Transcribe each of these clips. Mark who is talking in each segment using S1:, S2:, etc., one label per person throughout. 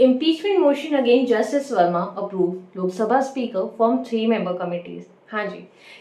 S1: Impeachment motion against Justice Verma approved. Lok Sabha speaker form 3 member committees. हाँ जी,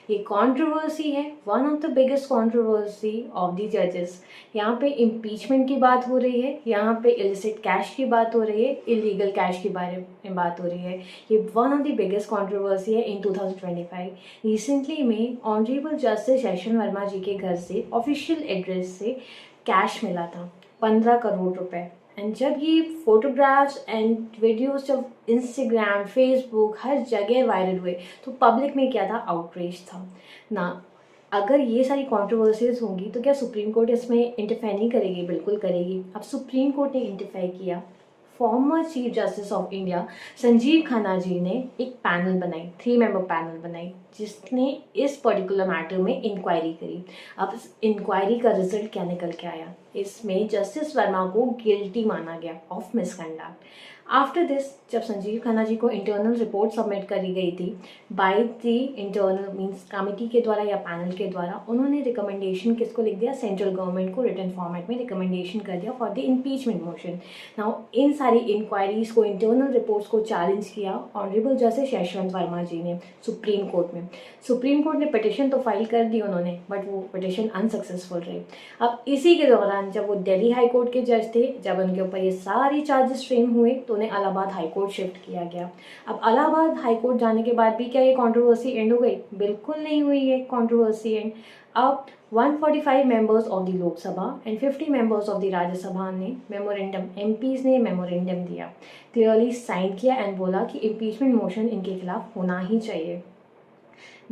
S1: ये controversy है, one of the biggest controversy of the जजेस। यहाँ पे इम्पीचमेंट की बात हो रही है, यहाँ पे इलिसिट कैश की बात हो रही है, इलीगल कैश के बारे में बात हो रही है। ये one of the biggest controversy है इन 2025। रिसेंटली में ऑनरेबल जस्टिस सेशन वर्मा जी के घर से ऑफिशियल एड्रेस से कैश मिला था 15 करोड़ रुपए। एंड जब ये फोटोग्राफ्स एंड वीडियोस जब इंस्टाग्राम फेसबुक हर जगह वायरल हुए तो पब्लिक में क्या था, आउटरीच था ना। अगर ये सारी कंट्रोवर्सीज होंगी तो क्या सुप्रीम कोर्ट इसमें इंटरफेयर नहीं करेगी? बिल्कुल करेगी। अब सुप्रीम कोर्ट ने इंटरफेयर किया। Former chief justice of India Sanjiv Khanna ji ने एक पैनल बनाई, 3 member पैनल बनाई, जिसने इस पर्टिकुलर मैटर में इंक्वायरी करी। अब इस इंक्वायरी का रिजल्ट क्या निकल के आया? इसमें जस्टिस वर्मा को गिल्टी माना गया ऑफ मिसकंडक्ट। आफ्टर दिस जब संजीव खन्ना जी को इंटरनल रिपोर्ट सबमिट करी गई थी by the internal means committee के द्वारा या पैनल के द्वारा, उन्होंने रिकमेंडेशन किसको लिख दिया? सेंट्रल गवर्नमेंट को रिटन फॉर्मेट में रिकमेंडेशन कर दिया for the impeachment motion. Now in सारी इंक्वायरीज को, इंटरनल रिपोर्ट्स को चैलेंज किया ऑनरेबल जस्टिस यशवंत वर्मा जी ने सुप्रीम कोर्ट में। सुप्रीम कोर्ट ने पिटिशन तो फाइल कर दी उन्होंने, बट वो पिटिशन अनसक्सेसफुल रही। अब इसी के दौरान जब वो दिल्ली हाई कोर्ट के जज थे, जब उनके ऊपर ये सारी चार्जेस फ्रेम हुए तो उन्हें इलाहाबाद हाई कोर्ट शिफ्ट किया गया। अब इलाहाबाद हाई कोर्ट जाने के बाद भी क्या ये कंट्रोवर्सी एंड हो गई? बिल्कुल नहीं हुई ये कंट्रोवर्सी एंड। अब 145 members of the Lok Sabha and 50 members of the Rajya Sabha ने मेमोरेंडम, एमपीज ने मेमोरेंडम दिया, क्लियरली साइन किया एंड बोला कि इम्पीचमेंट मोशन इनके खिलाफ होना ही चाहिए।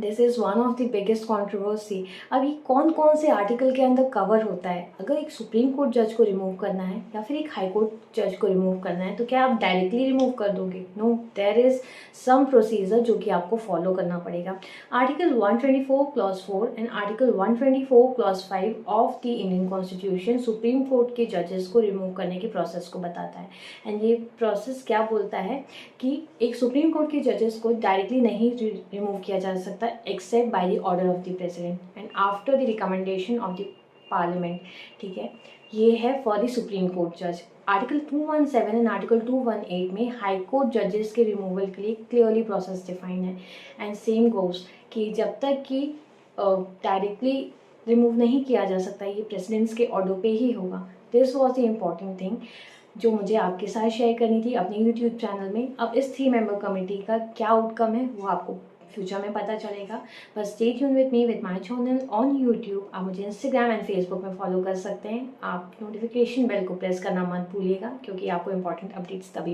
S1: This is one of the biggest controversy. अब ये कौन कौन से आर्टिकल के अंदर कवर होता है? अगर एक सुप्रीम कोर्ट जज को रिमूव करना है या फिर एक हाई कोर्ट जज को रिमूव करना है तो क्या आप डायरेक्टली रिमूव कर दोगे? No, there is some procedure जो कि आपको फॉलो करना पड़ेगा। Article 124 clause 4 and article 124 clause 5 of the Indian constitution supreme court के जजेस को रिमूव करने के प्रोसेस को बताता है। एंड ये प्रोसेस क्या बोलता है कि एक सुप्रीम कोर्ट के जजेस को डायरेक्टली नहीं रिमूव किया जा सकता except by the order of the president and after the recommendation of the parliament। ठीक है, ये है फॉर द सुप्रीम कोर्ट जज। आर्टिकल 217 एंड आर्टिकल 218 में हाई कोर्ट जजेस के रिमूवल के लिए क्लियरली प्रोसेस डिफाइन है। एंड सेम गोज कि जब तक कि डायरेक्टली रिमूव नहीं किया जा सकता, ये प्रेसिडेंट्स के ऑर्डर पे ही होगा। This was the important thing जो मुझे आपके साथ शेयर करनी थी अपने यूट्यूब चैनल में। अब इस 3 member कमेटी का क्या आउटकम है वो आपको फ्यूचर में पता चलेगा। बस stay tune with me with my channel on YouTube. आप मुझे इंस्टाग्राम एंड फेसबुक में फॉलो कर सकते हैं। आप नोटिफिकेशन बेल को प्रेस करना मत भूलिएगा क्योंकि आपको इंपॉर्टेंट अपडेट्स तभी